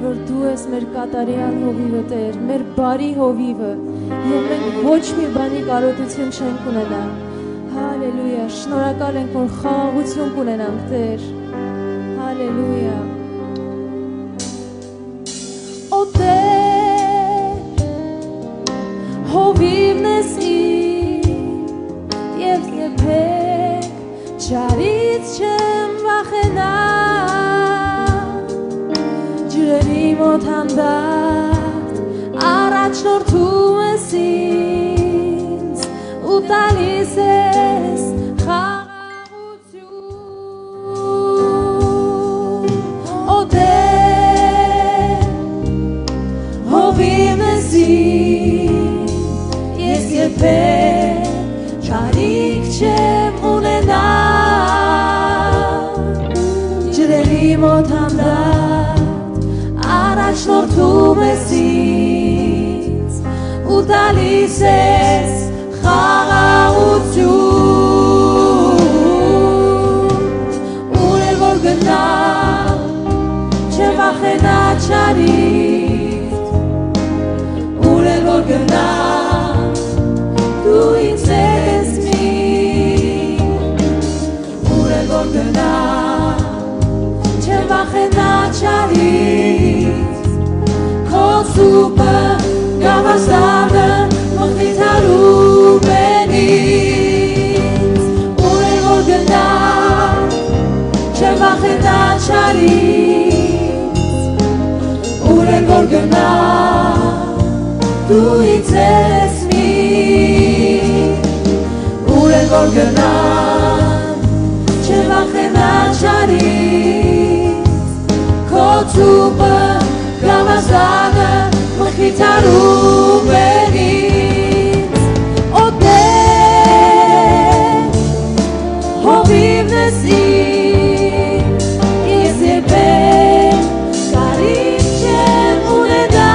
որ դու ես մեր կատարյալ հովիվը Տեր, մեր բարի հովիվը, եւ մենք ոչ մի բանի կարոտություն չենք ունենա։ Հալելույա, շնորհակալ ենք, որ խաղաղություն կունենանք Տեր։ Հալելույա։ Օ Տեր, հովիվն ես իմ, եւ երբեք չարից չեմ վախենա, ջրերի մոտ հանդարտ առաջնորդում ես ինձ ու տալիս ես խաղաղություն։ Օ Տեր, հովիվն ես իմ, ես երբեք չարիք չեմ ունենա, ջրերի մոտ հանդարտ առաջնորդում ես ինձ ու տալիս ես խաղաղություն։ Ուր էլ որ գնամ չեմ վախենա չարից, ուր էլ որ գնամ դու ինձ ես մին, ուր էլ որ գնամ չեմ վախենա չարից, քո սուպը գավազանը մխիթարում են ինձ, ուր էլ որ գնամ չեմ վախենա չարից, ուր էլ որ գնամ դու ինձ ես մին, ուր էլ որ գնամ չեմ վախենա չարից, քո սուպը գավազանը մխիթարում են ինձ։ Օ Տեր, հովիվն ես իմ, ես երբեք կարիք չեմ ունենա,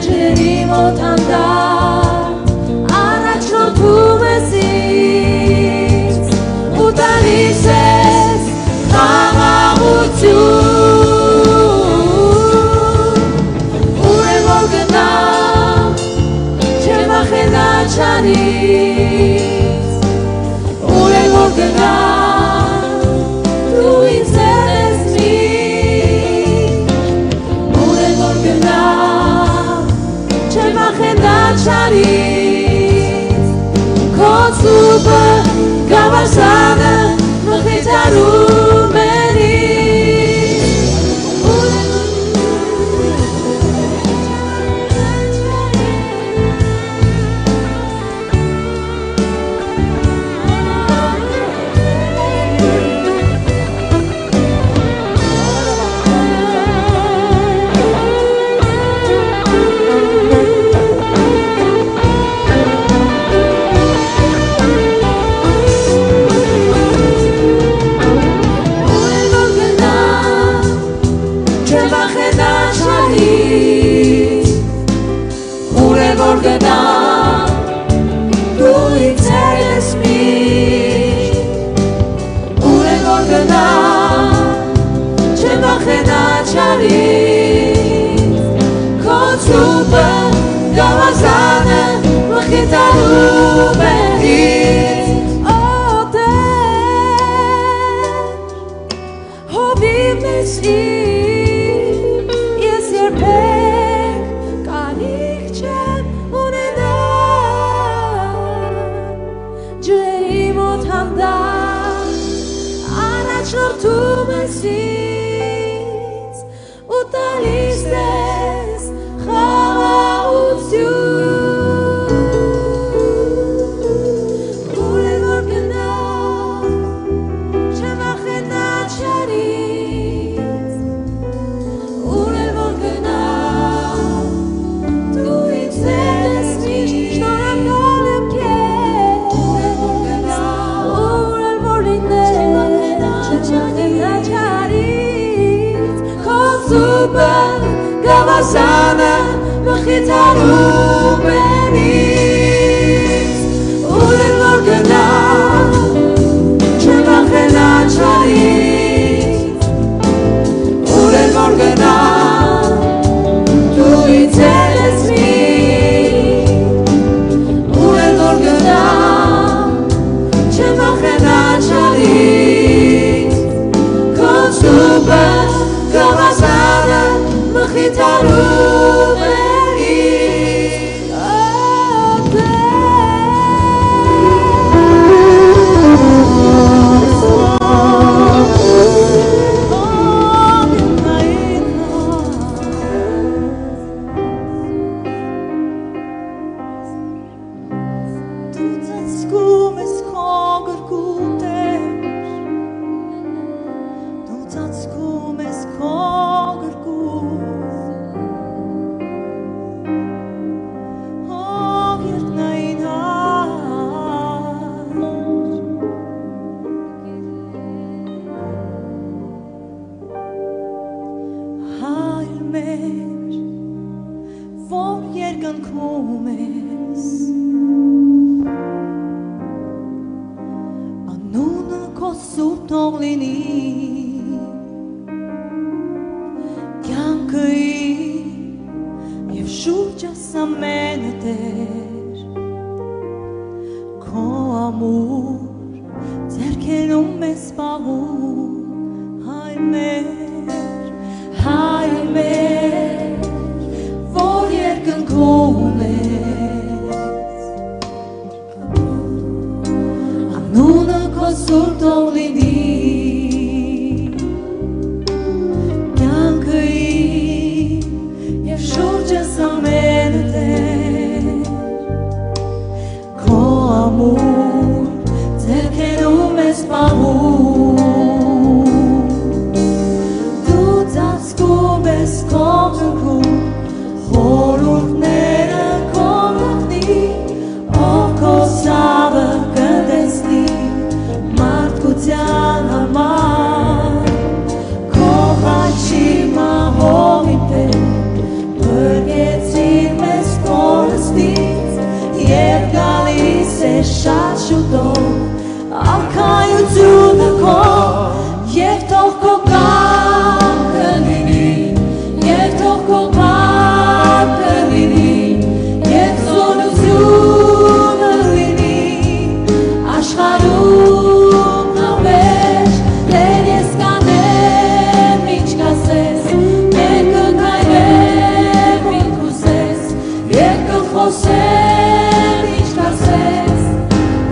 ջրերի մոտ հանդարտ առաջնորդում ես ինձ ու տալիս ես խաղաղություն։ Չարից, ուր էլ որ գնամ դու ինձ ես մին, ուր էլ որ գնամ չեմ վախենա չարից, քո սուպը գավազանը մխիթարում են ինձ, ուր էլ գավազանը մխիթարում են ինձ, ուր էլ որ գնամ չեմ վախենա չարից, մեր, որ երկնքում ես, անունը քո սուրբ թող լինի, կյանքը և շուրջս ամենը Տեր, քո ամուր ձեռքերում ես պահում, հայր մեր, որ երկնքում ես, անունը քո սուրբ թող լինի, կյանքը և շուրջս ամենը Տեր, քո ամուր ձեռքերում ես պահում, դու ծածկում ես քո գրքում, խորհուրդները քո գլխի, ով քո ցավը կտեսնի մարդկության համար, քո խաչի մահովի պես բրգեցիր մեզ կորստից, և գալիս է շատ շուտով արքայությունը քո, և թող քո կամքը լինի, և թող քո պատը լինի, և զորությունը լինի, աշխարհում հավերժ, Տեր ես կանեմ ինչ կասես, և կքայլեմ ինչ կուզես, և կխոսեմ ինչ կասես,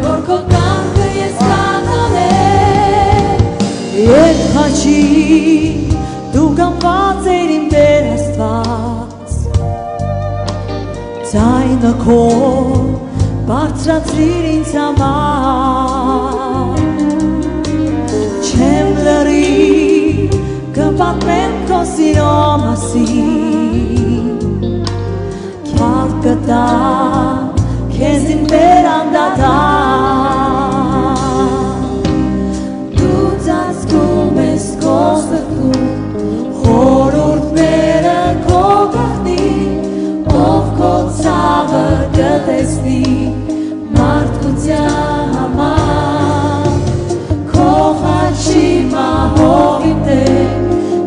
որ քո կամքը ես կանանեմ, և խաչի դու կամված էր իմ Տեր Աստված, ձայնը քո բարձրացրիր ինձ համար, չեմ լռի, կպատմեմ քո սիրո մասին, քյալ կտամ քեզ իմ Տեր անդադար, դու ծածկում ես քո սրտում, խորհուրդները քո գլխի, ով քո ցավը կտեսնի մարդկության համար, քո խաչի մահովի Տեր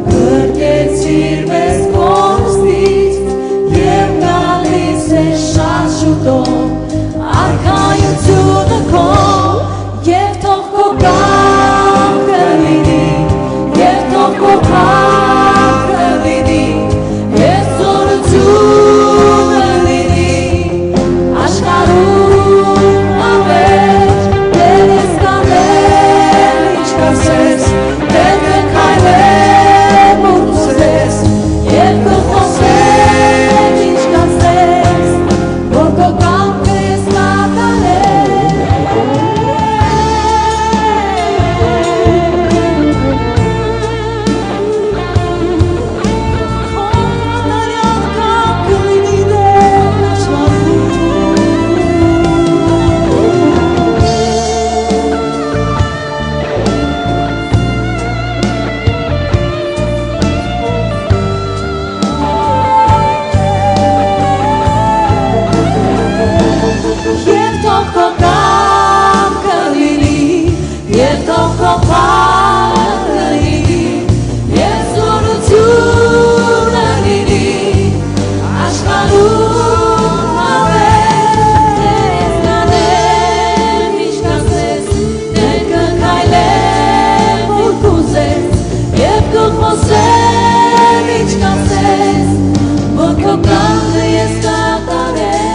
բրգեցիր մեզ կորստից, և գալիս է շատ շուտով արքայությունը քո, և թող քո կամքը լինի, և թող քո պատը լինի, և զորությունը լինի, աշխարհում հավերժ, Տեր ես կանեմ ինչ կասես, Տեր կքայլեմ ուր կուզես, և կխոսեմ ինչ կասես, որ քո կամքը ես կատարեմ, քո անարյալ կամքը լինի Տեր աշխարհում, և թող քո կամքը լինի, և թող քո պատը լինի, և զորությունը լինի, աշխարհում հավերժ, Տեր ես կանեմ ինչ կասես, Տեր կքայլեմ ուր կուզես, և կխոսեմ ինչ կասես, որ քո կամքը ես կատարեմ,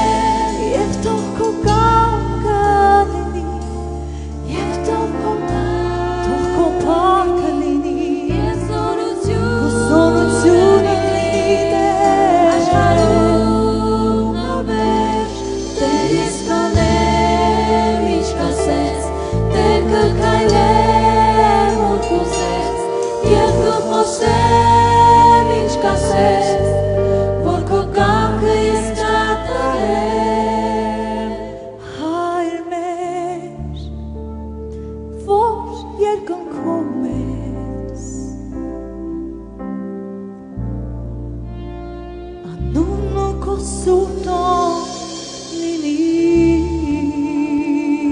և թող քո կամքը լինի, և թող քո փառքը լինի, և զորությունը լինի Տեր աշխարհում հավերժ, Տեր ես կանեմ ինչ կասես, Տեր կքայլեմ ուր կուզես, և կխոսեմ ինչ կասես, որ քո կամքը ես կատարեմ, հայր մեր, որ երկնքում ես,